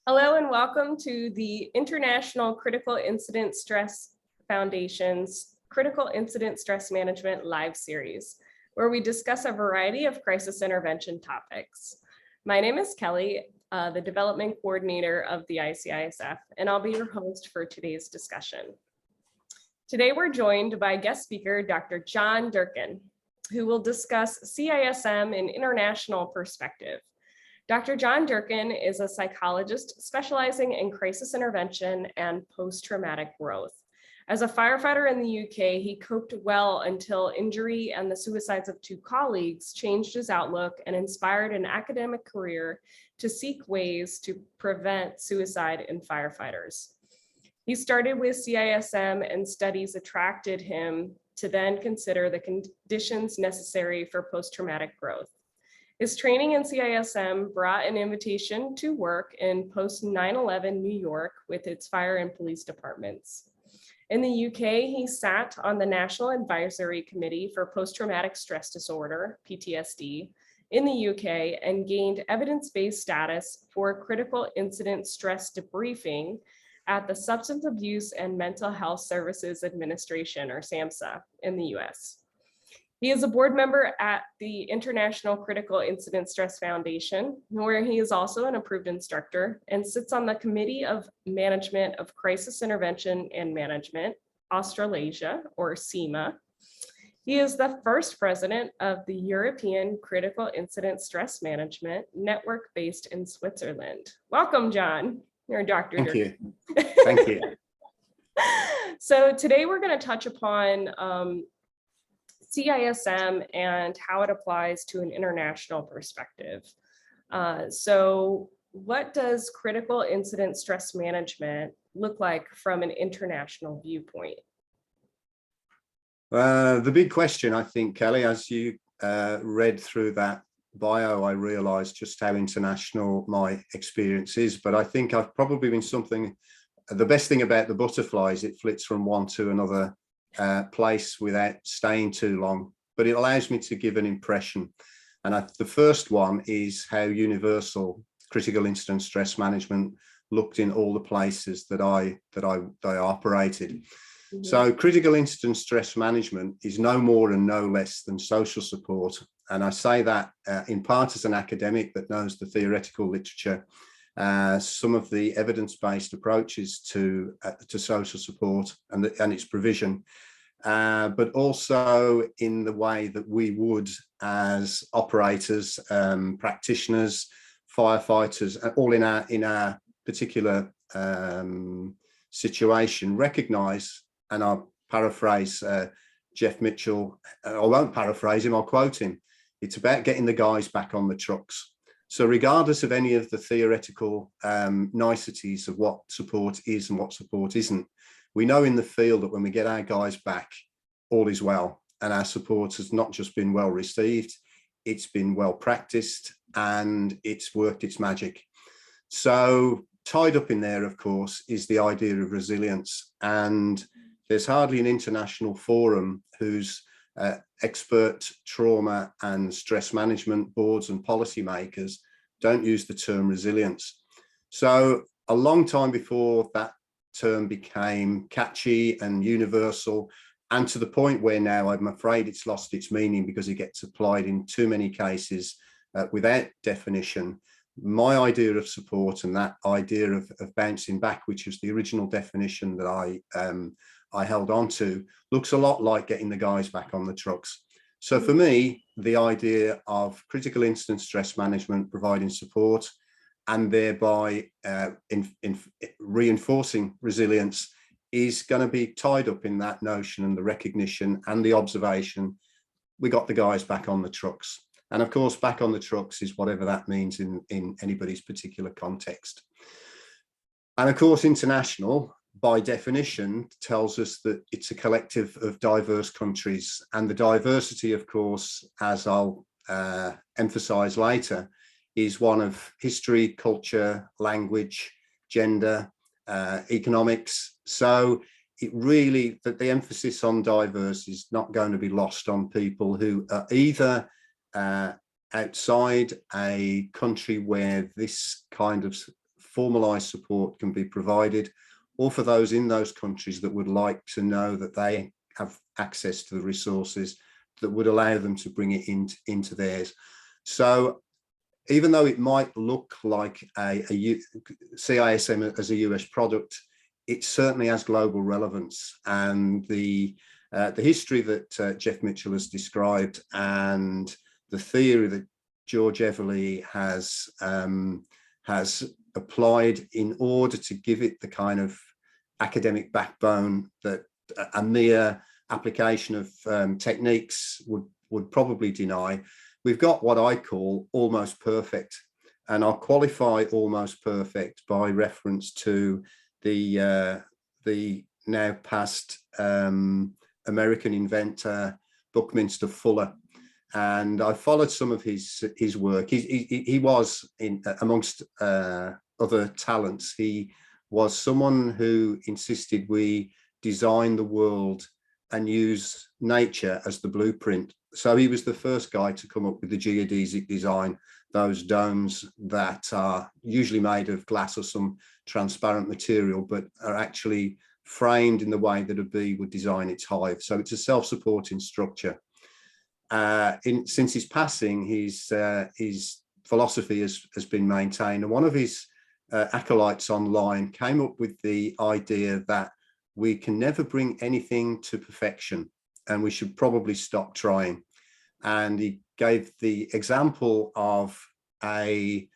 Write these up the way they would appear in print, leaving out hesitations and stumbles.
Hello and welcome to the International Critical Incident Stress Foundation's Critical Incident Stress Management live series, where we discuss a variety of crisis intervention topics. My name is Kelly, the Development Coordinator of the ICISF, and I'll be your host for today's discussion. Today we're joined by guest speaker, Dr. John Durkin, who will discuss CISM in international perspective. Dr. John Durkin is a psychologist specializing in crisis intervention and post-traumatic growth. As a firefighter in the UK, he coped well until injury and the suicides of two colleagues changed his outlook and inspired an academic career to seek ways to prevent suicide in firefighters. He started with CISM, and studies attracted him to then consider the conditions necessary for post-traumatic growth. His training in CISM brought an invitation to work in post 9/11 New York with its fire and police departments. In the UK, he sat on the National Advisory Committee for Post-Traumatic Stress Disorder, PTSD, in the UK and gained evidence-based status for critical incident stress debriefing at the Substance Abuse and Mental Health Services Administration, or SAMHSA, in the US. He is a board member at the International Critical Incident Stress Foundation, where he is also an approved instructor and sits on the Committee of Management of Crisis Intervention and Management, Australasia, or CIMA. He is the first president of the European Critical Incident Stress Management Network based in Switzerland. Welcome, John. You're a doctor. Thank you. Thank you. So today we're going to touch upon CISM and how it applies to an international perspective. So what does critical incident stress management look like from an international viewpoint? The big question, I think, Kelly, as you read through that bio, I realized just how international my experience is. But I think I've probably been the best thing about the butterfly is it flits from one to another place without staying too long, but it allows me to give an impression. And the first one is how universal critical incident stress management looked in all the places that I operated. Mm-hmm. So critical incident stress management is no more and no less than social support. And I say that in part as an academic that knows the theoretical literature, some of the evidence-based approaches to social support and its provision, but also in the way that we would, as operators, practitioners, firefighters, all in our particular situation, recognise, and I'll paraphrase Jeff Mitchell. I won't paraphrase him, I'll quote him. It's about getting the guys back on the trucks. So regardless of any of the theoretical niceties of what support is and what support isn't, we know in the field that when we get our guys back, all is well. And our support has not just been well received, it's been well practiced and it's worked its magic. So tied up in there, of course, is the idea of resilience. And there's hardly an international forum whose expert trauma and stress management boards and policymakers don't use the term resilience. So a long time before that term became catchy and universal, and to the point where now I'm afraid it's lost its meaning because it gets applied in too many cases without definition, my idea of support and that idea of bouncing back, which was the original definition that I held on to, looks a lot like getting the guys back on the trucks. So for me, the idea of critical incident stress management, providing support and thereby reinforcing resilience is going to be tied up in that notion and the recognition and the observation. We got the guys back on the trucks. And of course, back on the trucks is whatever that means in anybody's particular context. And of course, international, by definition, tells us that it's a collective of diverse countries. And the diversity, of course, as I'll emphasize later, is one of history, culture, language, gender, economics. So it really, that the emphasis on diverse is not going to be lost on people who are either outside a country where this kind of formalised support can be provided, or for those in those countries that would like to know that they have access to the resources that would allow them to bring it into theirs. So even though it might look like a CISM as a US product, it certainly has global relevance. And the history that Jeff Mitchell has described and the theory that George Everly has applied in order to give it the kind of academic backbone that a mere application of techniques would probably deny. We've got what I call almost perfect, and I'll qualify almost perfect by reference to the now past American inventor Buckminster Fuller. And I followed some of his work. He was, amongst other talents, he was someone who insisted we design the world and use nature as the blueprint. So he was the first guy to come up with the geodesic design, those domes that are usually made of glass or some transparent material, but are actually framed in the way that a bee would design its hive. So it's a self-supporting structure. Since his passing, his philosophy has been maintained. And one of his acolytes online came up with the idea that we can never bring anything to perfection and we should probably stop trying. And he gave the example of a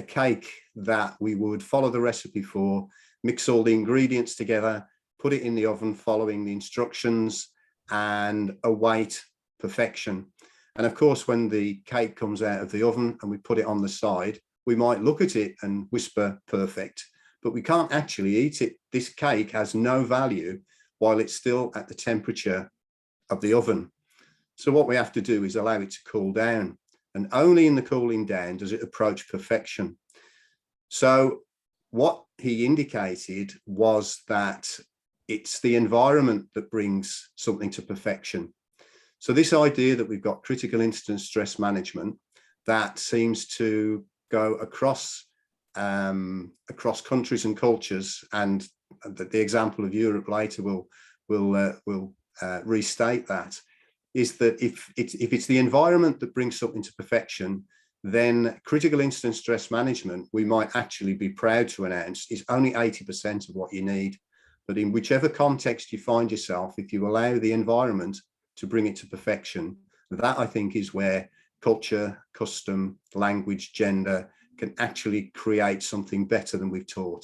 cake that we would follow the recipe for, mix all the ingredients together, put it in the oven following the instructions, and await perfection. And of course, when the cake comes out of the oven and we put it on the side, we might look at it and whisper perfect, but we can't actually eat it. This cake has no value while it's still at the temperature of the oven. So what we have to do is allow it to cool down, and only in the cooling down does it approach perfection. So what he indicated was that it's the environment that brings something to perfection. So this idea that we've got critical incident stress management that seems to go across countries and cultures, and the example of Europe later will restate that, is that if it's the environment that brings something to perfection, then critical incident stress management, we might actually be proud to announce, is only 80% of what you need. But in whichever context you find yourself, if you allow the environment to bring it to perfection, that I think is where culture, custom, language, gender can actually create something better than we've taught.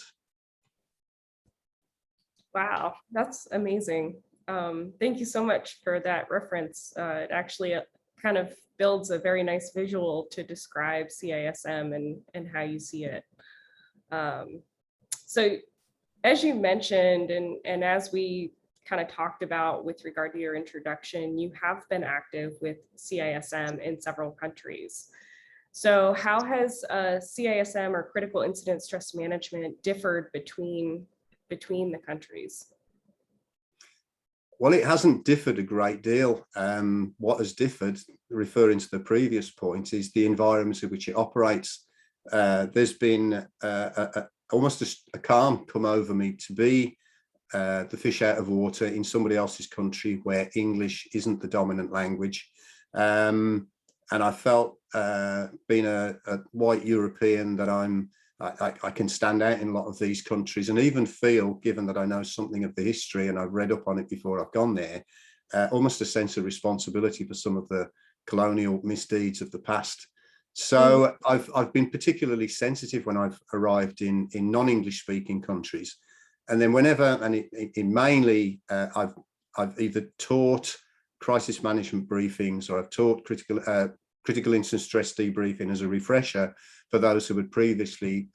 Wow, that's amazing. Thank you so much for that reference. It actually kind of builds a very nice visual to describe CISM and how you see it. So as you mentioned, and as we kind of talked about with regard to your introduction, you have been active with CISM in several countries. So how has CISM, or critical incident stress management, differed between the countries? Well, it hasn't differed a great deal. What has differed, referring to the previous point, is the environment in which it operates. There's been almost a calm come over me to be the fish out of water in somebody else's country where English isn't the dominant language. And I felt, being a white European, that I can stand out in a lot of these countries, and even feel, given that I know something of the history and I've read up on it before I've gone there, almost a sense of responsibility for some of the colonial misdeeds of the past. So I've been particularly sensitive when I've arrived in non-English speaking countries. And then whenever, and mainly, I've either taught crisis management briefings, or I've taught critical incident stress debriefing as a refresher for those who had previously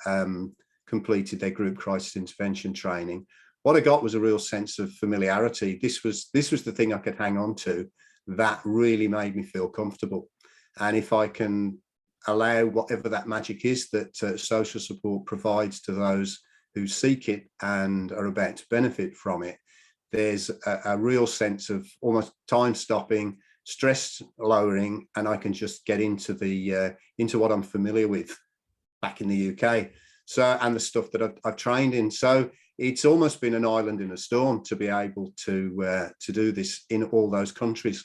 completed their group crisis intervention training. What I got was a real sense of familiarity. This was the thing I could hang on to that really made me feel comfortable. And if I can allow whatever that magic is that social support provides to those who seek it and are about to benefit from it, there's a real sense of almost time stopping, stress lowering, and I can just get into what I'm familiar with back in the UK. So, and the stuff that I've trained in. So it's almost been an island in a storm to be able to do this in all those countries.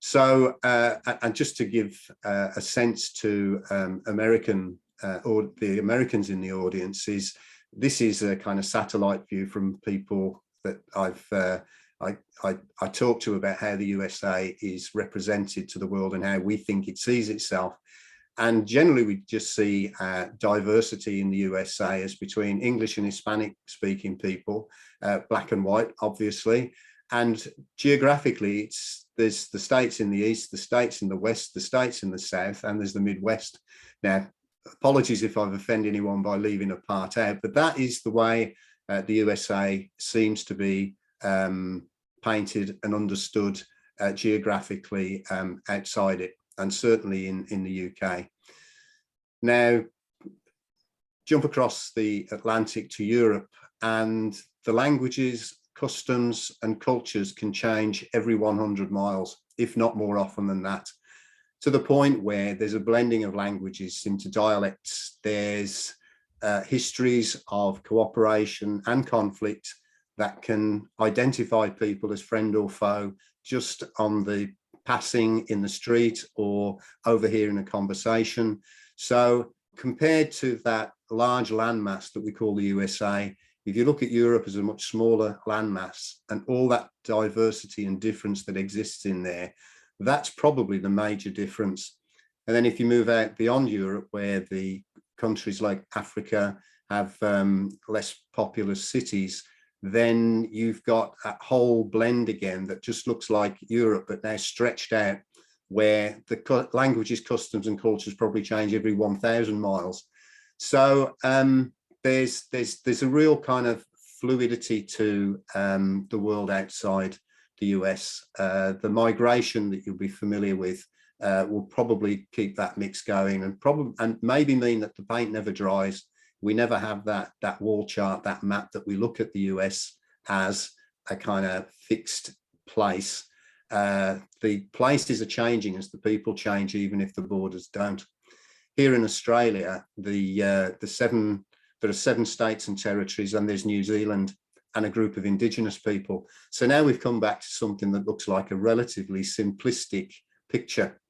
So, and just to give a sense to American or the Americans in the audience, is this is a kind of satellite view from people that I talk to about how the USA is represented to the world and how we think it sees itself. And generally, we just see diversity in the USA as between English and Hispanic speaking people, black and white, obviously. And geographically, there's the states in the east, the states in the west, the states in the south, and there's the Midwest. Now, apologies if I've offended anyone by leaving a part out, but that is the way the USA seems to be painted and understood geographically outside it, and certainly in the UK. Now, jump across the Atlantic to Europe, and the languages, customs and cultures can change every 100 miles, if not more often than that, to the point where there's a blending of languages into dialects. There's histories of cooperation and conflict that can identify people as friend or foe just on the passing in the street or overhearing a conversation. So compared to that large landmass that we call the USA, if you look at Europe as a much smaller landmass and all that diversity and difference that exists in there, that's probably the major difference. And then if you move out beyond Europe, where the countries like Africa have less populous cities, then you've got that whole blend again that just looks like Europe, but now stretched out, where the languages, customs and cultures probably change every 1,000 miles. So there's a real kind of fluidity to the world outside the US. The migration that you'll be familiar with will probably keep that mix going, and maybe mean that the paint never dries. We never have that wall chart, that map that we look at the US as a kind of fixed place. The places are changing as the people change, even if the borders don't. Here in Australia, there are 7 states and territories, and there's New Zealand and a group of Indigenous people. So now we've come back to something that looks like a relatively simplistic picture.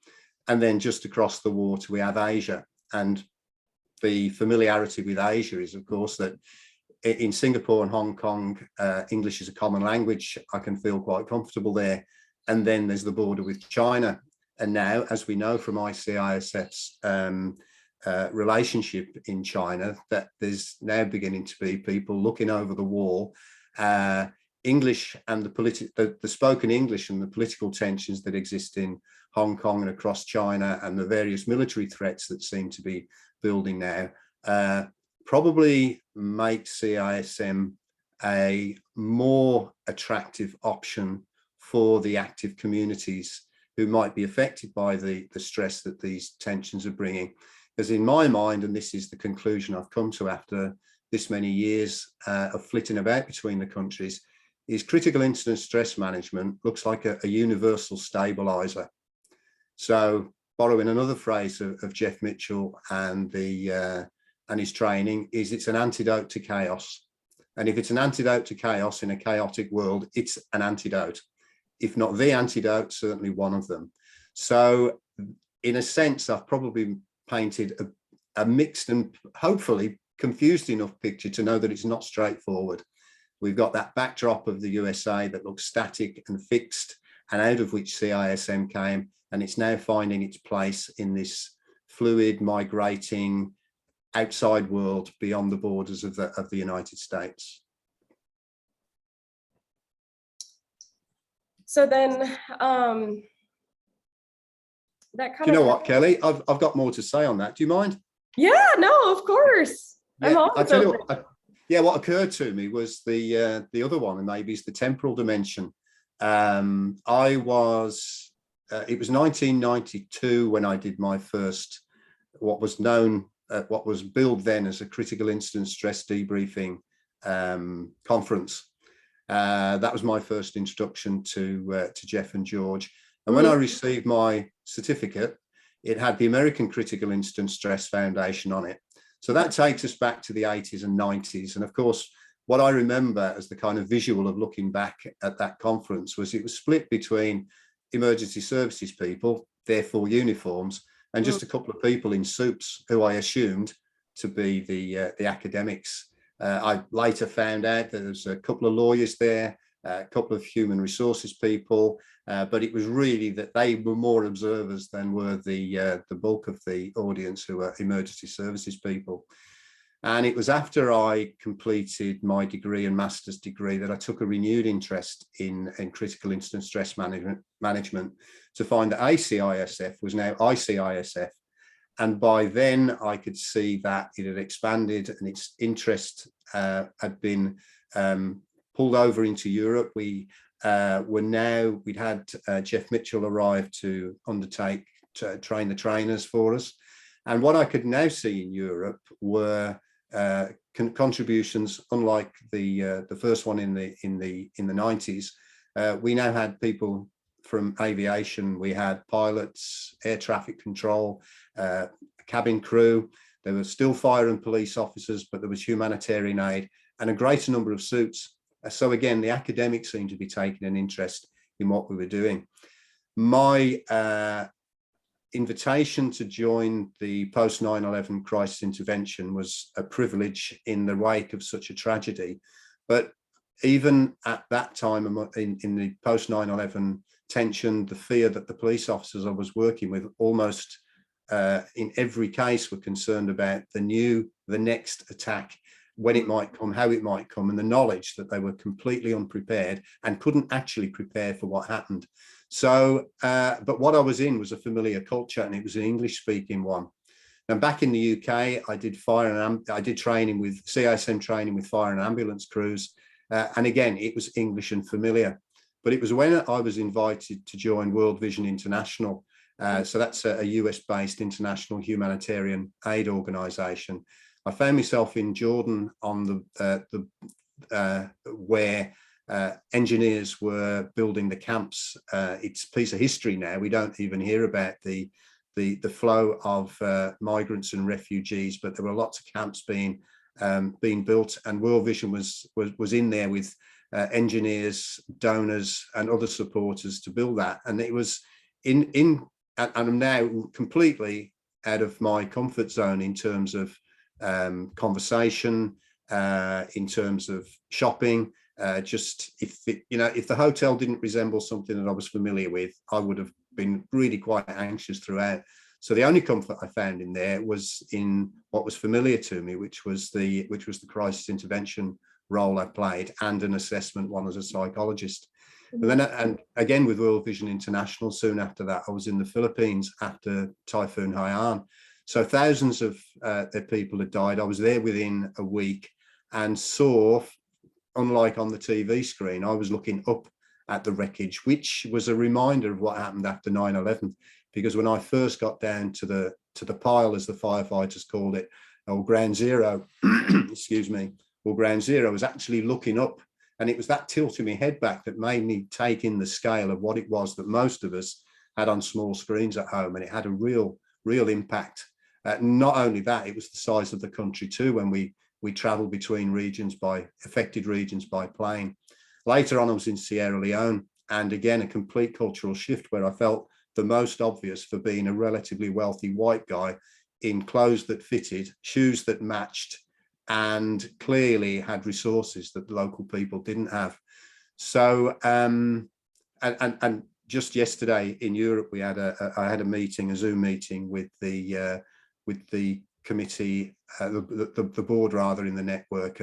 And then just across the water, we have Asia. And the familiarity with Asia is, of course, that in Singapore and Hong Kong, English is a common language. I can feel quite comfortable there. And then there's the border with China. And now, as we know from ICISF's relationship in China, that there's now beginning to be people looking over the wall. English and the spoken English and the political tensions that exist in Hong Kong and across China, and the various military threats that seem to be building now, probably make CISM a more attractive option for the active communities who might be affected by the stress that these tensions are bringing. Because in my mind, and this is the conclusion I've come to after this many years of flitting about between the countries, is critical incident stress management looks like a universal stabilizer. So borrowing another phrase of Jeff Mitchell and his training, is it's an antidote to chaos. And if it's an antidote to chaos in a chaotic world, it's an antidote. If not the antidote, certainly one of them. So in a sense, I've probably painted a mixed and hopefully confused enough picture to know that it's not straightforward. We've got that backdrop of the USA that looks static and fixed, and out of which CISM came, and it's now finding its place in this fluid, migrating outside world beyond the borders of the United States. So then, that kind of. You know what, Kelly? I've got more to say on that. Do you mind? Yeah, no, of course. Yeah, I'll tell you what. What occurred to me was the other one, and maybe it's the temporal dimension. It was 1992 when I did my first, what was billed then as a critical incident stress debriefing conference. That was my first introduction to Jeff and George. And when I received my certificate, it had the American Critical Incident Stress Foundation on it. So that takes us back to the 80s and 90s. And of course, what I remember as the kind of visual of looking back at that conference was it was split between emergency services people, therefore uniforms, and just a couple of people in suits who I assumed to be the academics. I later found out that there was a couple of lawyers there, a couple of human resources people, but it was really that they were more observers than were the bulk of the audience, who were emergency services people. And it was after I completed my degree and master's degree that I took a renewed interest in critical incident stress management to find that ACISF was now ICISF. And by then I could see that it had expanded and its interest had been pulled over into Europe. We'd had Jeff Mitchell arrive to undertake to train the trainers for us. And what I could now see in Europe were contributions, unlike the first one in the 90s. We now had people from aviation. We had pilots, air traffic control, cabin crew. There were still fire and police officers, but there was humanitarian aid and a greater number of suits. So again, the academics seemed to be taking an interest in what we were doing. My invitation to join the post 9/11 crisis intervention was a privilege in the wake of such a tragedy. But even at that time, in the post 9/11 tension, the fear that the police officers I was working with almost in every case were concerned about the next attack, when it might come, how it might come, and the knowledge that they were completely unprepared and couldn't actually prepare for what happened. So, but what I was in was a familiar culture, and it was an English-speaking one. And back in the UK, I did training with CISM training with fire and ambulance crews, and again, it was English and familiar. But it was when I was invited to join World Vision International. So that's a US-based international humanitarian aid organisation. I found myself in Jordan on where engineers were building the camps. It's a piece of history now. We don't even hear about the flow of migrants and refugees, but there were lots of camps being built, and World Vision was in there with engineers, donors, and other supporters to build that. And it was and I'm now completely out of my comfort zone in terms of conversation, in terms of shopping. Just if the hotel didn't resemble something that I was familiar with, I would have been really quite anxious throughout. So the only comfort I found in there was in what was familiar to me, which was the crisis intervention role I played, and an assessment one as a psychologist. And then, and again with World Vision International, soon after that, I was in the Philippines after Typhoon Haiyan. So thousands of their people had died. I was there within a week and saw, unlike on the TV screen, I was looking up at the wreckage, which was a reminder of what happened after 9/11. Because when I first got down to the pile, as the firefighters called it, or ground zero, excuse me, or ground zero, I was actually looking up. And it was that tilt in my head back that made me take in the scale of what it was that most of us had on small screens at home. And it had a real impact. Not only that, it was the size of the country too, when we traveled between affected regions by plane. Later on, I was in Sierra Leone, and again, a complete cultural shift where I felt the most obvious for being a relatively wealthy white guy in clothes that fitted, shoes that matched, and clearly had resources that the local people didn't have. So, and just yesterday in Europe, I had a Zoom meeting with the committee, the board rather, in the network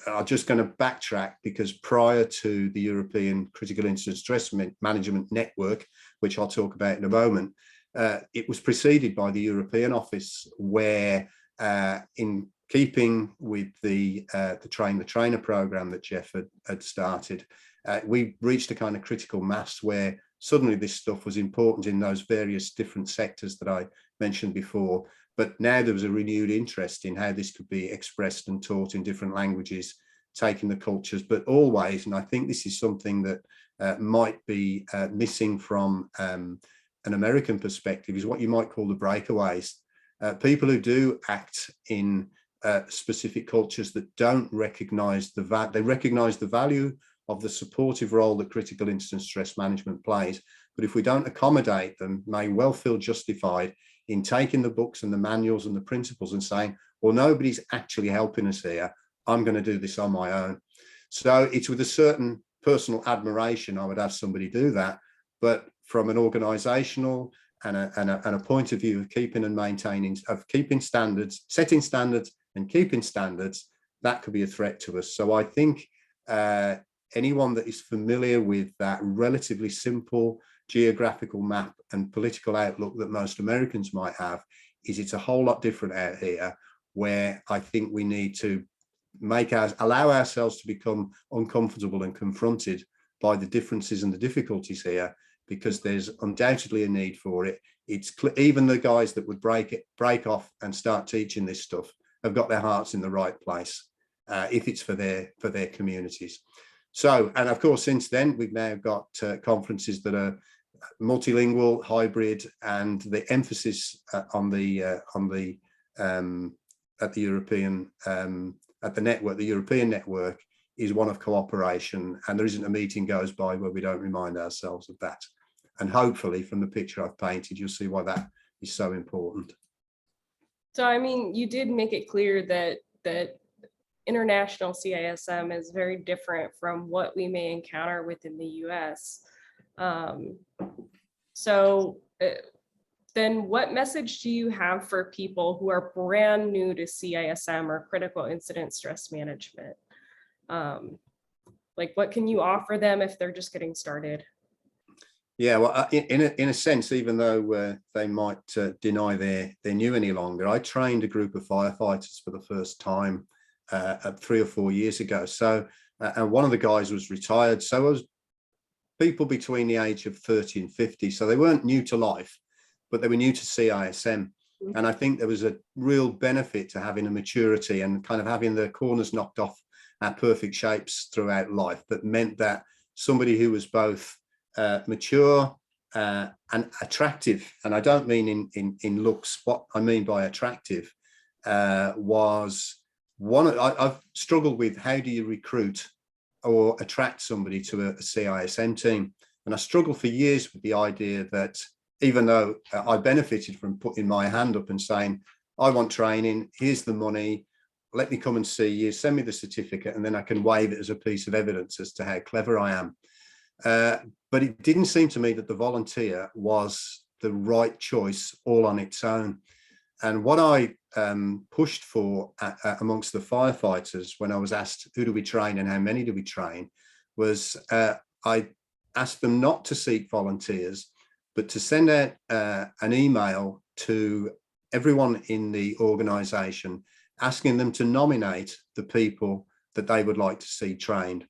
I'm just going to backtrack, because prior to the European Critical Incident Stress Management Network, which I'll talk about in a moment, it was preceded by the European office, where in keeping with the Train the Trainer program that Jeff had started, we reached a kind of critical mass where suddenly this stuff was important in those various different sectors that I mentioned before. But now there was a renewed interest in how this could be expressed and taught in different languages, taking the cultures, but always, and I think this is something that might be missing from an American perspective is what you might call the breakaways. People who do act in specific cultures that don't recognize they recognize the value of the supportive role that critical incident stress management plays. But if we don't accommodate them, may well feel justified in taking the books and the manuals and the principles and saying, well, nobody's actually helping us here. I'm going to do this on my own. So it's with a certain personal admiration I would have somebody do that. But from an organizational and a point of view of keeping and maintaining, of keeping standards, setting standards and keeping standards, that could be a threat to us. So I think anyone that is familiar with that relatively simple geographical map and political outlook that most Americans might have, is it's a whole lot different out here, where I think we need to allow ourselves to become uncomfortable and confronted by the differences and the difficulties here, because there's undoubtedly a need for it. It's even the guys that would break off and start teaching this stuff have got their hearts in the right place, if it's for their communities. So, and of course, since then we've now got conferences that are multilingual, hybrid, and the emphasis at the European network is one of cooperation, and there isn't a meeting goes by where we don't remind ourselves of that. And hopefully from the picture I've painted, you'll see why that is so important. So, I mean, you did make it clear that international CISM is very different from what we may encounter within the US. Then what message do you have for people who are brand new to CISM or critical incident stress management? Like, what can you offer them if they're just getting started? Yeah, well, in a sense, even though they might deny they're new any longer, I trained a group of firefighters for the first time 3 or 4 years ago. So, and one of the guys was retired. So I was people between the age of 30 and 50. So they weren't new to life, but they were new to CISM. And I think there was a real benefit to having a maturity and kind of having the corners knocked off our perfect shapes throughout life. That meant that somebody who was both mature and attractive, and I don't mean in looks, what I mean by attractive was I've struggled with, how do you recruit or attract somebody to a CISM team? And I struggled for years with the idea that even though I benefited from putting my hand up and saying, I want training, here's the money, let me come and see you, send me the certificate, and then I can wave it as a piece of evidence as to how clever I am. But it didn't seem to me that the volunteer was the right choice all on its own. And what I pushed for amongst the firefighters when I was asked, who do we train and how many do we train, was I asked them not to seek volunteers, but to send out an email to everyone in the organisation, asking them to nominate the people that they would like to see trained.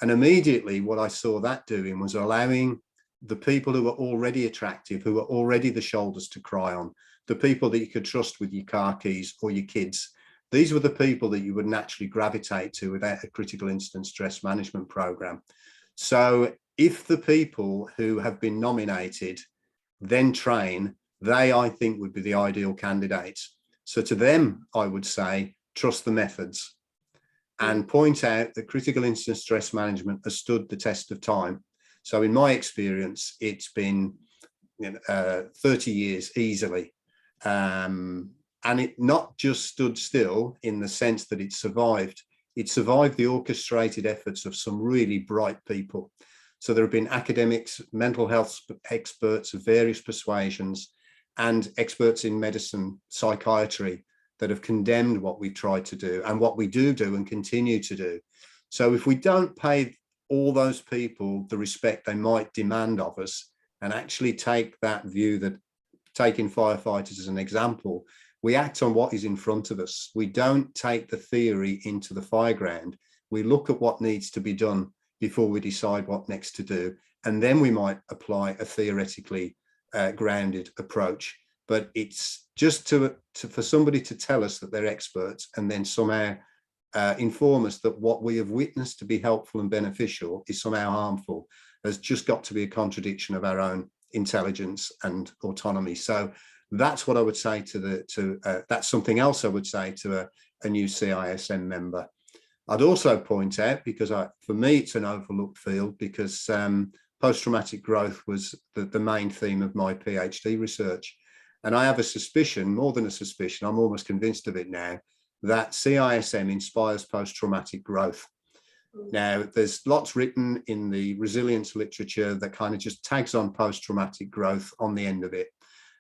And immediately what I saw that doing was allowing the people who were already attractive, who were already the shoulders to cry on, the people that you could trust with your car keys or your kids. These were the people that you would naturally gravitate to without a critical incident stress management program. So if the people who have been nominated then train, they, I think, would be the ideal candidates. So to them, I would say, trust the methods and point out that critical incident stress management has stood the test of time. So in my experience, it's been 30 years easily. And it not just stood still in the sense that it survived the orchestrated efforts of some really bright people. So there have been academics, mental health experts of various persuasions, and experts in medicine, psychiatry, that have condemned what we tried to do and what we do and continue to do. So if we don't pay all those people the respect they might demand of us, and actually take that view that, taking firefighters as an example, we act on what is in front of us. We don't take the theory into the fireground. We look at what needs to be done before we decide what next to do. And then we might apply a theoretically grounded approach. But it's just for somebody to tell us that they're experts and then somehow inform us that what we have witnessed to be helpful and beneficial is somehow harmful. There's just got to be a contradiction of our own intelligence and autonomy. So that's what I would say that's something else I would say to a new CISM member. I'd also point out, because for me, it's an overlooked field, because post-traumatic growth was the main theme of my PhD research. And I have a suspicion, more than a suspicion, I'm almost convinced of it now, that CISM inspires post-traumatic growth. Now, there's lots written in the resilience literature that kind of just tags on post-traumatic growth on the end of it.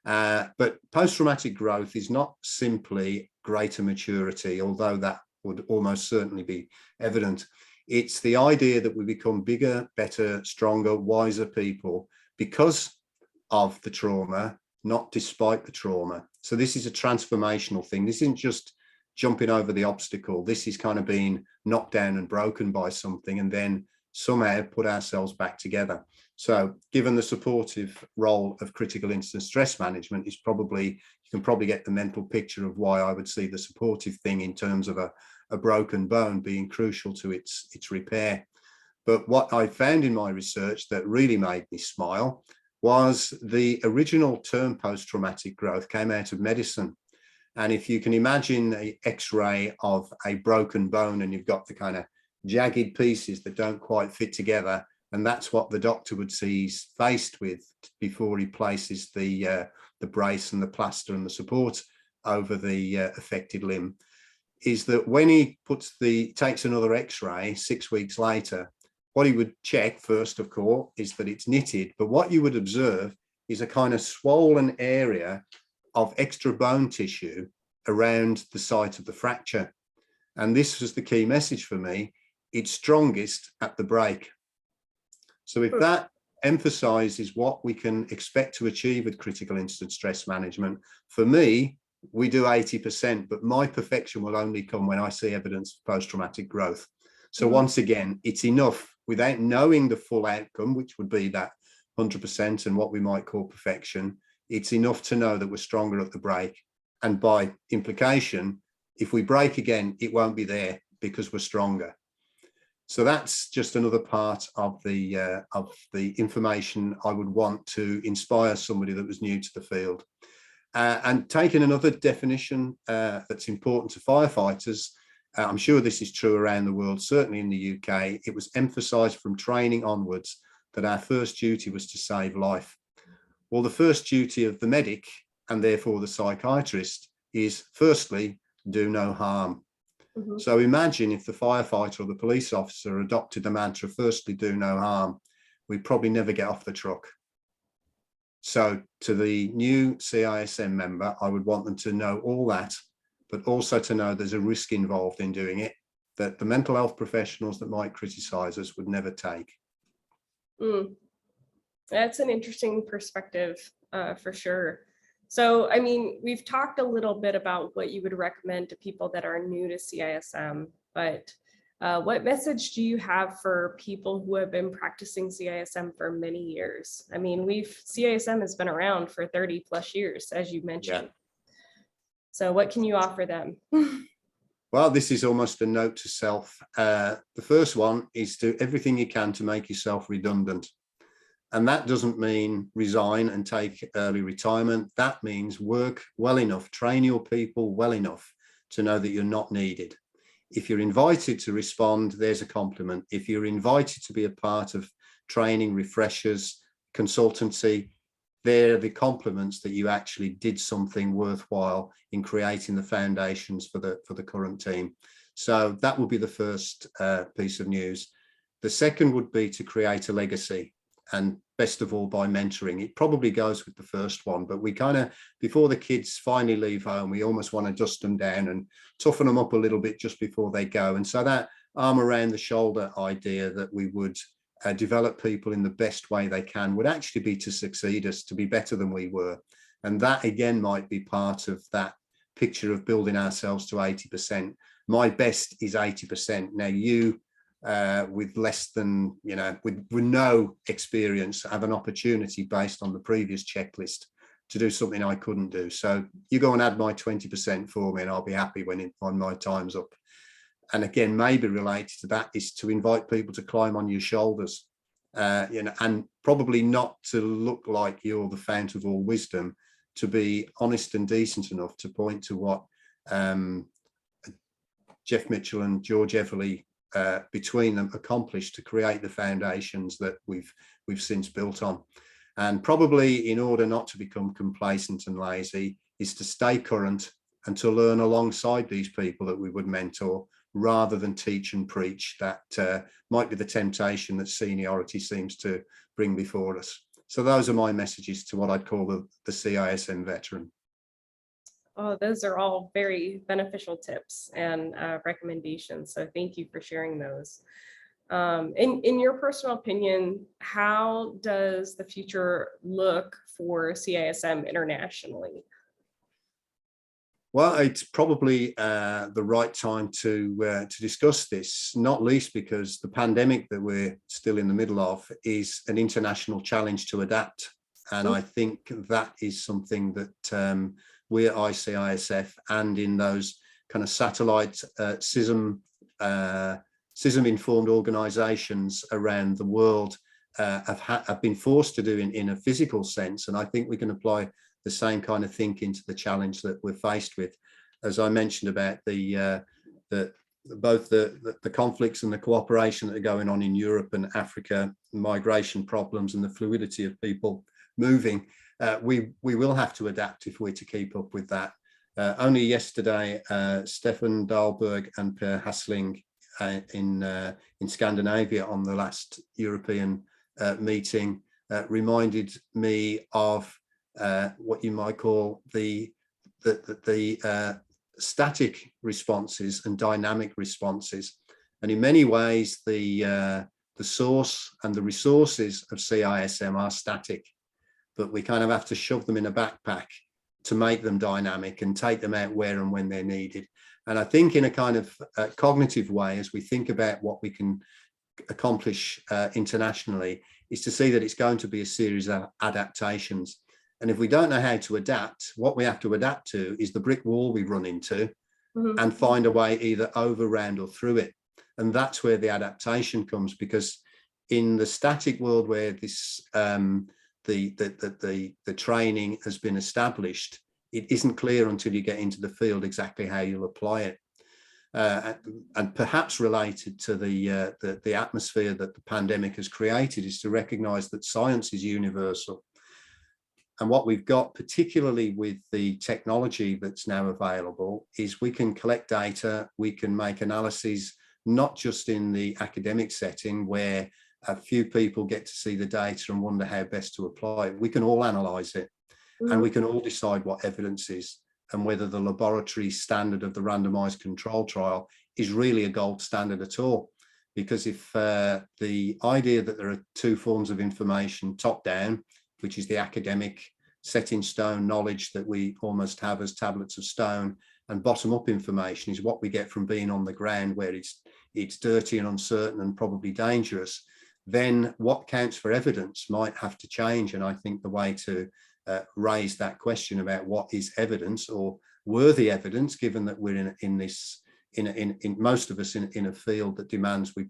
But post-traumatic growth is not simply greater maturity, although that would almost certainly be evident. It's the idea that we become bigger, better, stronger, wiser people because of the trauma, not despite the trauma. So this is a transformational thing. This isn't just jumping over the obstacle. This is kind of being knocked down and broken by something and then somehow put ourselves back together. So given the supportive role of critical incident stress management is probably, you can probably get the mental picture of why I would see the supportive thing in terms of a broken bone being crucial to its repair. But what I found in my research that really made me smile was the original term post-traumatic growth came out of medicine. And if you can imagine an X-ray of a broken bone and you've got the kind of jagged pieces that don't quite fit together, and that's what the doctor would see he's faced with before he places the brace and the plaster and the support over the affected limb, is that when he takes another X-ray 6 weeks later, what he would check first, of course, is that it's knitted. But what you would observe is a kind of swollen area of extra bone tissue around the site of the fracture. And this was the key message for me. It's strongest at the break. So if that emphasizes what we can expect to achieve with critical incident stress management, for me, we do 80%, but my perfection will only come when I see evidence of post-traumatic growth. So once again, it's enough without knowing the full outcome, which would be that 100% and what we might call perfection. It's enough to know that we're stronger at the break. And by implication, if we break again, it won't be there because we're stronger. So that's just another part of the information I would want to inspire somebody that was new to the field. And taking another definition that's important to firefighters, I'm sure this is true around the world, certainly in the UK, it was emphasised from training onwards that our first duty was to save life. Well, the first duty of the medic, and therefore the psychiatrist, is firstly, do no harm. So imagine if the firefighter or the police officer adopted the mantra, firstly, do no harm, we'd probably never get off the truck. So to the new CISM member, I would want them to know all that, but also to know there's a risk involved in doing it, that the mental health professionals that might criticise us would never take. That's an interesting perspective for sure. So, I mean, we've talked a little bit about what you would recommend to people that are new to CISM, but what message do you have for people who have been practicing CISM for many years? I mean, CISM has been around for 30 plus years, as you mentioned. Yeah. So what can you offer them? Well, this is almost a note to self. The first one is do everything you can to make yourself redundant. And that doesn't mean resign and take early retirement. That means work well enough, train your people well enough to know that you're not needed. If you're invited to respond, there's a compliment. If you're invited to be a part of training, refreshers, consultancy, they're the compliments that you actually did something worthwhile in creating the foundations for the current team. So that would be the first piece of news. The second would be to create a legacy, and best of all by mentoring. It probably goes with the first one, but we kind of, before the kids finally leave home, we almost want to dust them down and toughen them up a little bit just before they go. And so that arm around the shoulder idea that we would develop people in the best way they can would actually be to succeed us, to be better than we were. And that again might be part of that picture of building ourselves to 80%. My best is 80%. Now you, with less than, with no experience, have an opportunity based on the previous checklist to do something I couldn't do. So you go and add my 20% for me and I'll be happy when my time's up. And again, maybe related to that is to invite people to climb on your shoulders. and probably not to look like you're the fount of all wisdom, to be honest and decent enough to point to what Jeff Mitchell and George Everly between them accomplished to create the foundations that we've since built on. And probably, in order not to become complacent and lazy, is to stay current and to learn alongside these people that we would mentor, rather than teach and preach. That might be the temptation that seniority seems to bring before us. So those are my messages to what I'd call the CISM veteran. Oh, those are all very beneficial tips and recommendations. So thank you for sharing those. In your personal opinion, how does the future look for CISM internationally? Well, it's probably the right time to discuss this, not least because the pandemic that we're still in the middle of is an international challenge to adapt. And I think that is something that we're ICISF and in those kind of satellite CISM-informed organisations around the world have been forced to do in a physical sense. And I think we can apply the same kind of thinking to the challenge that we're faced with. As I mentioned about both the conflicts and the cooperation that are going on in Europe and Africa, migration problems and the fluidity of people moving, we will have to adapt if we're to keep up with that. Only yesterday, Stefan Dahlberg and Per Hassling in Scandinavia on the last European meeting reminded me of what you might call the static responses and dynamic responses. And in many ways, the source and the resources of CISM are static, but we kind of have to shove them in a backpack to make them dynamic and take them out where and when they're needed. And I think in a kind of cognitive way, as we think about what we can accomplish internationally, is to see that it's going to be a series of adaptations. And if we don't know how to adapt, what we have to adapt to is the brick wall we run into and find a way either over, around or through it. And that's where the adaptation comes, because in the static world where this the training has been established, it isn't clear until you get into the field exactly how you'll apply it. And perhaps related to the atmosphere that the pandemic has created is to recognize that science is universal. And what we've got, particularly with the technology that's now available, is we can collect data, we can make analyses, not just in the academic setting where a few people get to see the data and wonder how best to apply it. We can all analyze it and we can all decide what evidence is and whether the laboratory standard of the randomized control trial is really a gold standard at all. Because if the idea that there are two forms of information, top down, which is the academic set in stone knowledge that we almost have as tablets of stone, and bottom up information is what we get from being on the ground where it's dirty and uncertain and probably dangerous, then what counts for evidence might have to change. And I think the way to raise that question about what is evidence or worthy evidence, given that we're in most of us in a field that demands we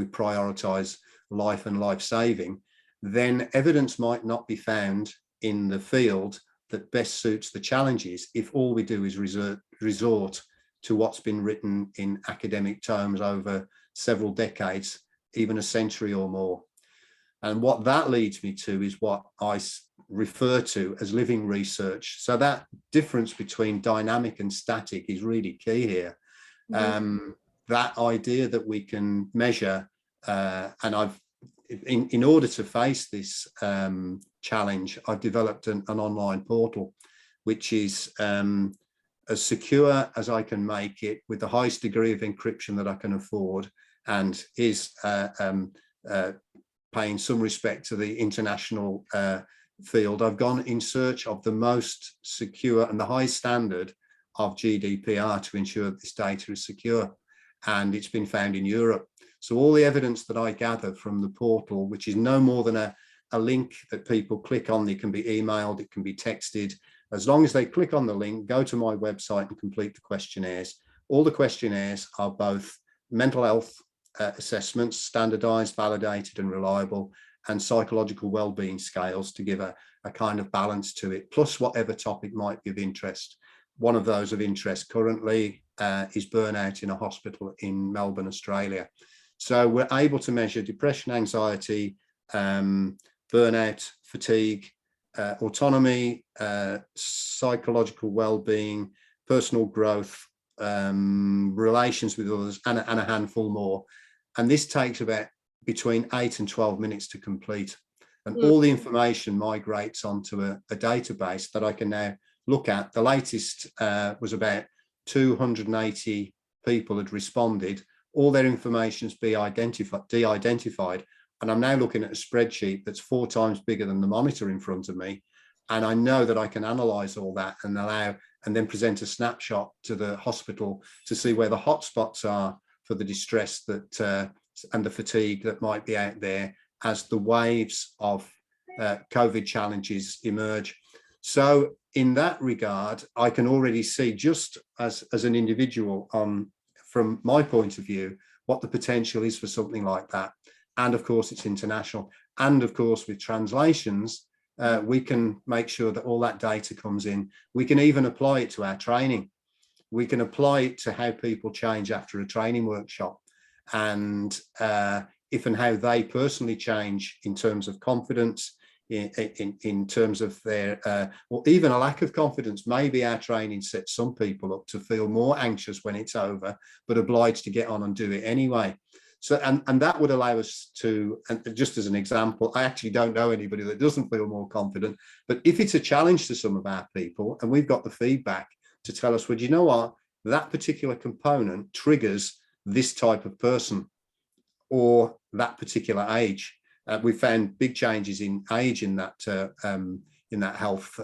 prioritize life and life saving, then evidence might not be found in the field that best suits the challenges if all we do is resort to what's been written in academic tomes over several decades, even a century or more. And what that leads me to is what I refer to as living research. So that difference between dynamic and static is really key here. That idea that we can measure, and I've, in order to face this challenge, I've developed an online portal, which is as secure as I can make it, with the highest degree of encryption that I can afford, and is paying some respect to the international field. I've gone in search of the most secure and the highest standard of GDPR to ensure that this data is secure, and it's been found in Europe. So all the evidence that I gather from the portal, which is no more than a link that people click on, it can be emailed, it can be texted. As long as they click on the link, go to my website and complete the questionnaires. All the questionnaires are both mental health, assessments, standardized, validated and reliable, and psychological well-being scales to give a kind of balance to it, plus whatever topic might be of interest. One of those of interest currently is burnout in a hospital in Melbourne, Australia. So we're able to measure depression, anxiety, burnout, fatigue, autonomy, psychological well-being, personal growth, relations with others, and a handful more. And this takes about between 8 and 12 minutes to complete. And all the information migrates onto a database that I can now look at. The latest was about 280 people had responded. All their information has been de-identified. And I'm now looking at a spreadsheet that's 4 times bigger than the monitor in front of me. And I know that I can analyze all that and then present a snapshot to the hospital to see where the hotspots are for the distress that and the fatigue that might be out there as the waves of COVID challenges emerge. So in that regard, I can already see, just as an individual, from my point of view, what the potential is for something like that. And of course, it's international. And of course, with translations, we can make sure that all that data comes in. We can even apply it to our training. We can apply it to how people change after a training workshop, and if and how they personally change in terms of confidence, in terms of their, or even a lack of confidence. Maybe our training sets some people up to feel more anxious when it's over, but obliged to get on and do it anyway. So, and that would allow us to, and just as an example, I actually don't know anybody that doesn't feel more confident, but if it's a challenge to some of our people, and we've got the feedback to tell us, well, do you know what, that particular component triggers this type of person or that particular age. We found big changes in age in that health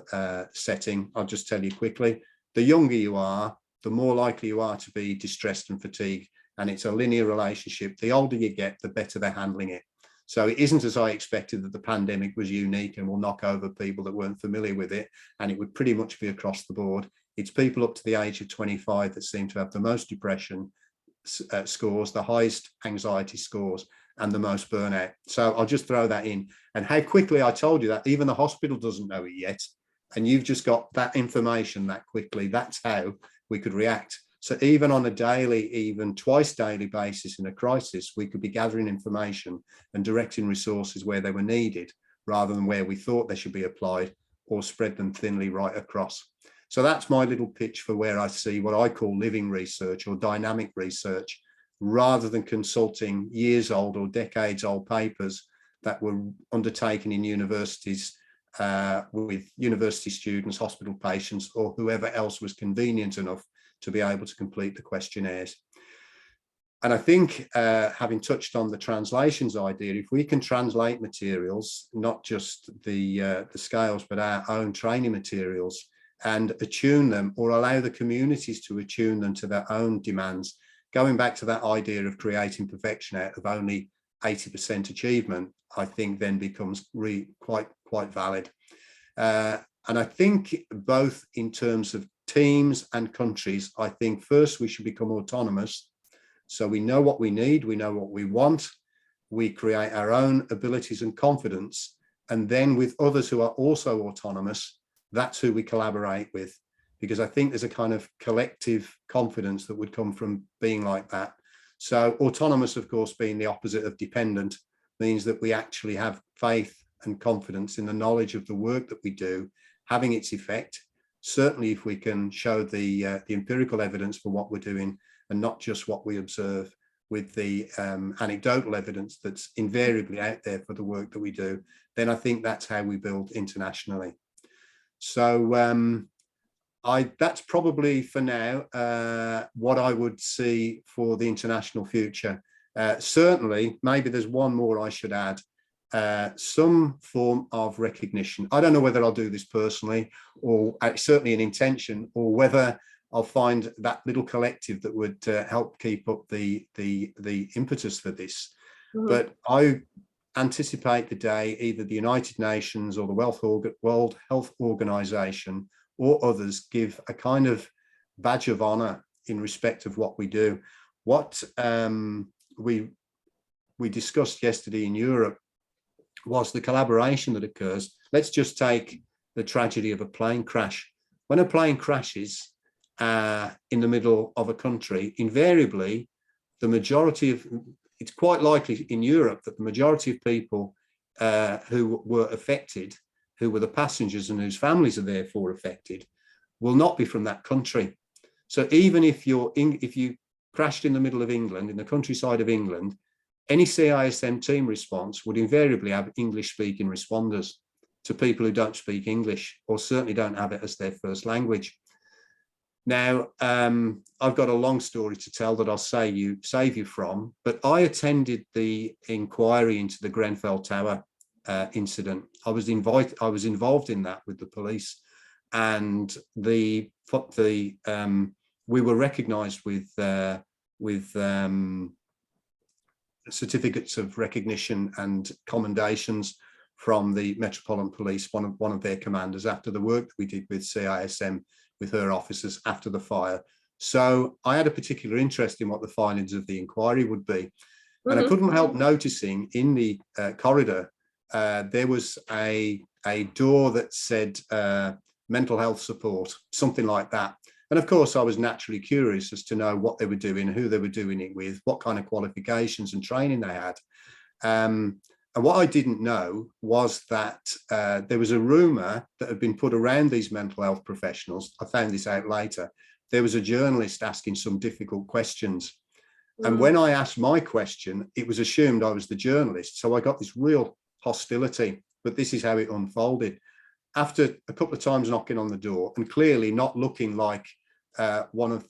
setting. I'll just tell you quickly, the younger you are, the more likely you are to be distressed and fatigued. And it's a linear relationship. The older you get, the better they're handling it. So it isn't as I expected, that the pandemic was unique and will knock over people that weren't familiar with it. And it would pretty much be across the board. It's people up to the age of 25 that seem to have the most depression scores, the highest anxiety scores, and the most burnout. So I'll just throw that in. And how quickly I told you that, even the hospital doesn't know it yet. And you've just got that information that quickly. That's how we could react. So even on a daily, even twice daily basis in a crisis, we could be gathering information and directing resources where they were needed, rather than where we thought they should be applied, or spread them thinly right across. So that's my little pitch for where I see what I call living research or dynamic research, rather than consulting years old or decades old papers that were undertaken in universities with university students, hospital patients, or whoever else was convenient enough to be able to complete the questionnaires. And I think, having touched on the translations idea, if we can translate materials, not just the scales, but our own training materials, and attune them, or allow the communities to attune them to their own demands, going back to that idea of creating perfection out of only 80% achievement, I think then becomes quite valid. And I think both in terms of teams and countries, I think first we should become autonomous. So we know what we need, we know what we want, we create our own abilities and confidence. And then with others who are also autonomous, that's who we collaborate with. Because I think there's a kind of collective confidence that would come from being like that. So autonomous, of course, being the opposite of dependent, means that we actually have faith and confidence in the knowledge of the work that we do having its effect. Certainly if we can show the empirical evidence for what we're doing, and not just what we observe with the anecdotal evidence that's invariably out there for the work that we do, then I think that's how we build internationally. So that's probably for now what I would see for the international future. Certainly, maybe there's one more I should add. Some form of recognition. I don't know whether I'll do this personally, or certainly an intention, or whether I'll find that little collective that would help keep up the impetus for this. Mm-hmm. But I anticipate the day either the United Nations or the World Health Organization or others give a kind of badge of honor in respect of what we do. What we we discussed yesterday in Europe was the collaboration that occurs. Let's just take the tragedy of a plane crash. When a plane crashes in the middle of a country, invariably, it's quite likely in Europe that the majority of people who were affected, who were the passengers and whose families are therefore affected, will not be from that country. So even if you crashed in the middle of England, in the countryside of England, any CISM team response would invariably have English-speaking responders to people who don't speak English, or certainly don't have it as their first language. Now, I've got a long story to tell that I'll save you from, but I attended the inquiry into the Grenfell Tower incident. I was involved in that with the police, and we were recognised with certificates of recognition and commendations from the Metropolitan Police, one of their commanders, after the work that we did with CISM, with her officers after the fire. So I had a particular interest in what the findings of the inquiry would be. And I couldn't help noticing in the corridor, there was a door that said mental health support, something like that. And of course, I was naturally curious as to know what they were doing, who they were doing it with, what kind of qualifications and training they had. And what I didn't know was that there was a rumour that had been put around these mental health professionals. I found this out later. There was a journalist asking some difficult questions. And when I asked my question, it was assumed I was the journalist. So I got this real hostility, but this is how it unfolded. After a couple of times knocking on the door and clearly not looking like one of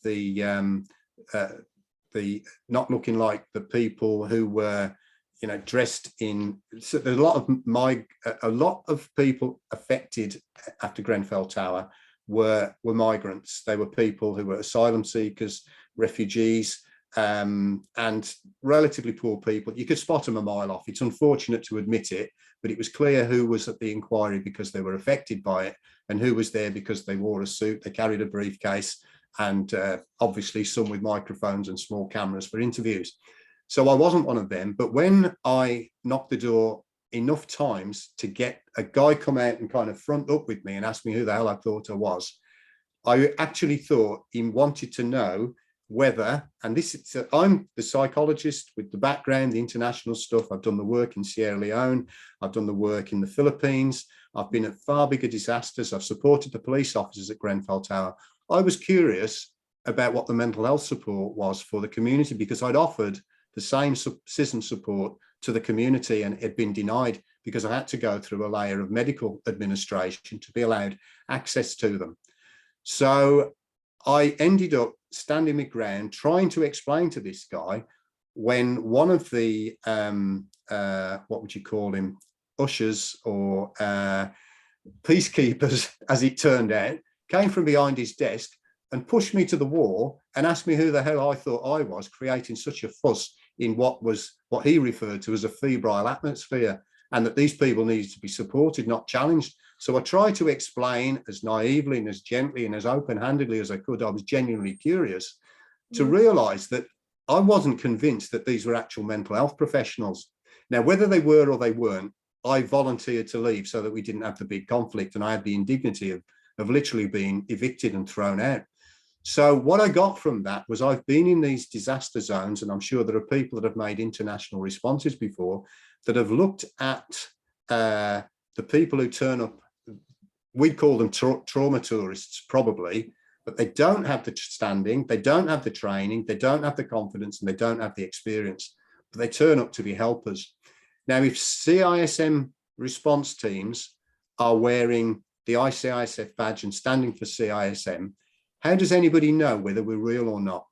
not looking like the people who were, you know, dressed in. So there's a lot of people affected after Grenfell Tower were migrants. They were people who were asylum seekers, refugees, and relatively poor people. You could spot them a mile off. It's unfortunate to admit it, but it was clear who was at the inquiry because they were affected by it, and who was there because they wore a suit, they carried a briefcase, and obviously some with microphones and small cameras for interviews. So I wasn't one of them, but when I knocked the door enough times to get a guy come out and kind of front up with me and ask me who the hell I thought I was, I actually thought he wanted to know whether, and this is, I'm the psychologist with the background, the international stuff. I've done the work in Sierra Leone. I've done the work in the Philippines. I've been at far bigger disasters. I've supported the police officers at Grenfell Tower. I was curious about what the mental health support was for the community, because I'd offered the same CISM support to the community and it had been denied because I had to go through a layer of medical administration to be allowed access to them. So I ended up standing my ground, trying to explain to this guy, when one of the, what would you call him, ushers or peacekeepers, as it turned out, came from behind his desk and pushed me to the wall and asked me who the hell I thought I was, creating such a fuss in what he referred to as a febrile atmosphere, and that these people needed to be supported, not challenged. So I tried to explain as naively and as gently and as open-handedly as I could. I was genuinely curious to realise that I wasn't convinced that these were actual mental health professionals. Now, whether they were or they weren't, I volunteered to leave so that we didn't have the big conflict, and I had the indignity of literally being evicted and thrown out. So what I got from that was, I've been in these disaster zones, and I'm sure there are people that have made international responses before that have looked at the people who turn up. We'd call them trauma tourists probably, but they don't have the standing, they don't have the training, they don't have the confidence, and they don't have the experience, but they turn up to be helpers. Now, if CISM response teams are wearing the ICISF badge and standing for CISM, how does anybody know whether we're real or not?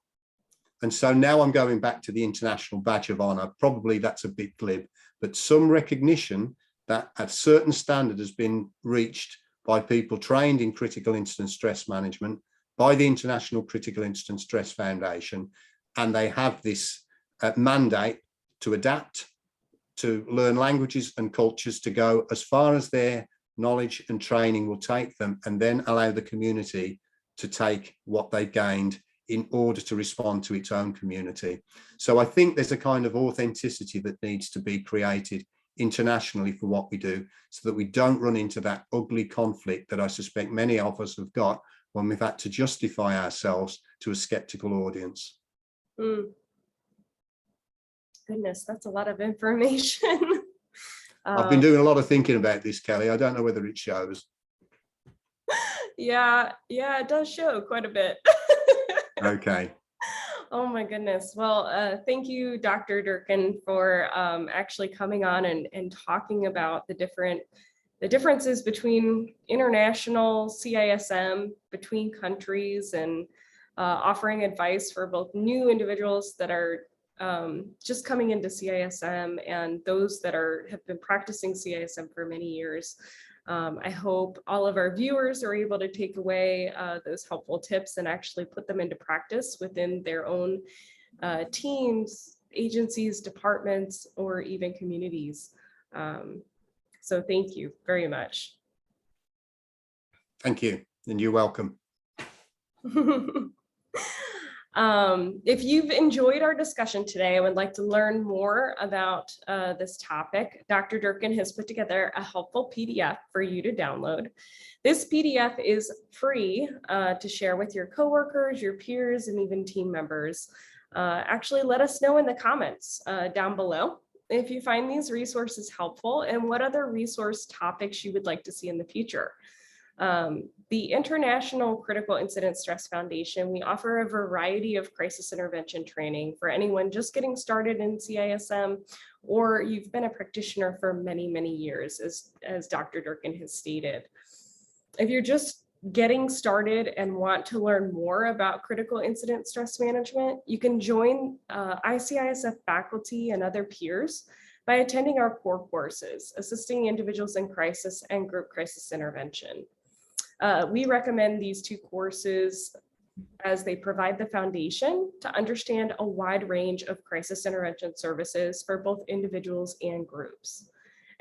And so now I'm going back to the International Badge of Honour. Probably that's a bit glib, but some recognition that a certain standard has been reached by people trained in critical incident stress management, by the International Critical Incident Stress Foundation, and they have this mandate to adapt, to learn languages and cultures, to go as far as their knowledge and training will take them, and then allow the community to take what they've gained in order to respond to its own community. So I think there's a kind of authenticity that needs to be created internationally for what we do, so that we don't run into that ugly conflict that I suspect many of us have got when we've had to justify ourselves to a skeptical audience. Goodness, that's a lot of information. I've been doing a lot of thinking about this, Kelly. I don't know whether it shows. Yeah, it does show quite a bit. Okay. Oh my goodness. Well, thank you, Dr. Durkin, for actually coming on and talking about the differences between international CISM, between countries, and offering advice for both new individuals that are just coming into CISM and those that have been practicing CISM for many years. I hope all of our viewers are able to take away those helpful tips and actually put them into practice within their own teams, agencies, departments, or even communities. So thank you very much. Thank you, and you're welcome. If you've enjoyed our discussion today and would like to learn more about this topic, Dr. Durkin has put together a helpful PDF for you to download. This PDF is free to share with your coworkers, your peers, and even team members. Actually, let us know in the comments down below if you find these resources helpful and what other resource topics you would like to see in the future. The International Critical Incident Stress Foundation, we offer a variety of crisis intervention training for anyone just getting started in CISM, or you've been a practitioner for many, many years, as Dr. Durkin has stated. If you're just getting started and want to learn more about critical incident stress management, you can join ICISF faculty and other peers by attending our core courses, Assisting Individuals in Crisis and Group Crisis Intervention. We recommend these two courses as they provide the foundation to understand a wide range of crisis intervention services for both individuals and groups.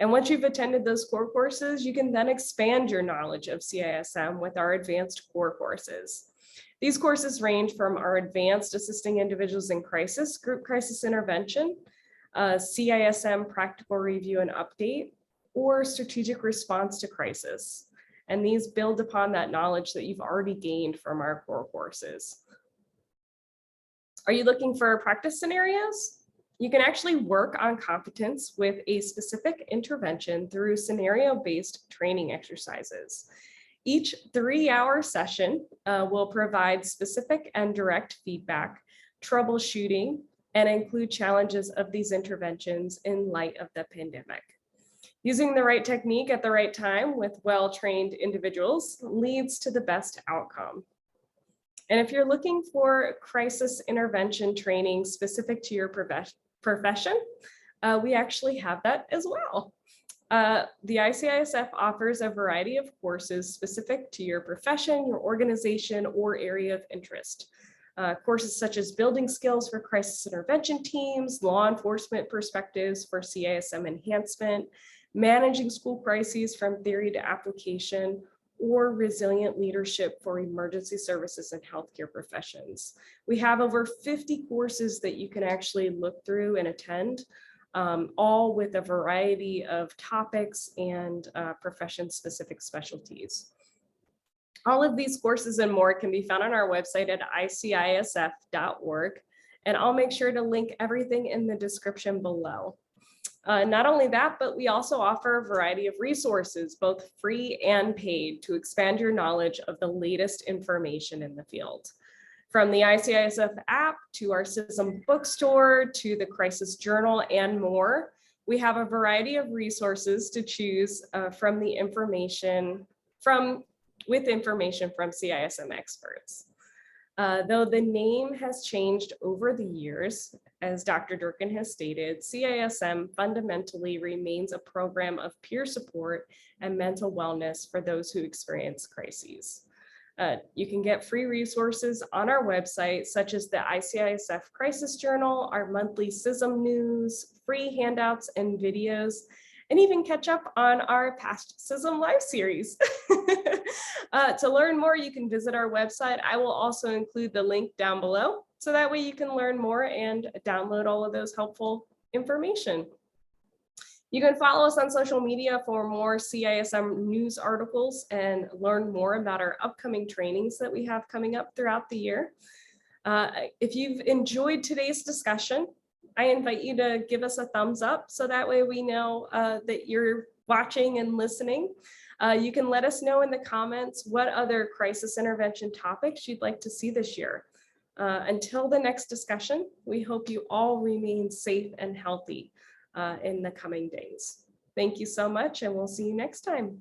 And once you've attended those core courses, you can then expand your knowledge of CISM with our advanced core courses. These courses range from our advanced Assisting Individuals in Crisis, Group Crisis Intervention, CISM Practical Review and Update, or Strategic Response to Crisis. And these build upon that knowledge that you've already gained from our core courses. Are you looking for practice scenarios? You can actually work on competence with a specific intervention through scenario-based training exercises. Each 3-hour session will provide specific and direct feedback, troubleshooting, and include challenges of these interventions in light of the pandemic. Using the right technique at the right time with well-trained individuals leads to the best outcome. And if you're looking for crisis intervention training specific to your profession, we actually have that as well. The ICISF offers a variety of courses specific to your profession, your organization, or area of interest. Courses such as building skills for crisis intervention teams, law enforcement perspectives for CISM enhancement, managing school crises from theory to application, or resilient leadership for emergency services and healthcare professions. We have over 50 courses that you can actually look through and attend, all with a variety of topics and profession-specific specialties. All of these courses and more can be found on our website at ICISF.org, and I'll make sure to link everything in the description below. Not only that, but we also offer a variety of resources, both free and paid, to expand your knowledge of the latest information in the field. From the ICISF app to our CISM bookstore to the Crisis Journal and more, we have a variety of resources to choose with information from CISM experts. Though the name has changed over the years, as Dr. Durkin has stated, CISM fundamentally remains a program of peer support and mental wellness for those who experience crises. You can get free resources on our website, such as the ICISF Crisis Journal, our monthly CISM news, free handouts and videos, and even catch up on our past CISM live series. To learn more, you can visit our website. I will also include the link down below, so that way you can learn more and download all of those helpful information. You can follow us on social media for more CISM news articles and learn more about our upcoming trainings that we have coming up throughout the year. If you've enjoyed today's discussion, I invite you to give us a thumbs up, so that way we know that you're watching and listening. You can let us know in the comments what other crisis intervention topics you'd like to see this year. Until the next discussion, we hope you all remain safe and healthy in the coming days. Thank you so much, and we'll see you next time.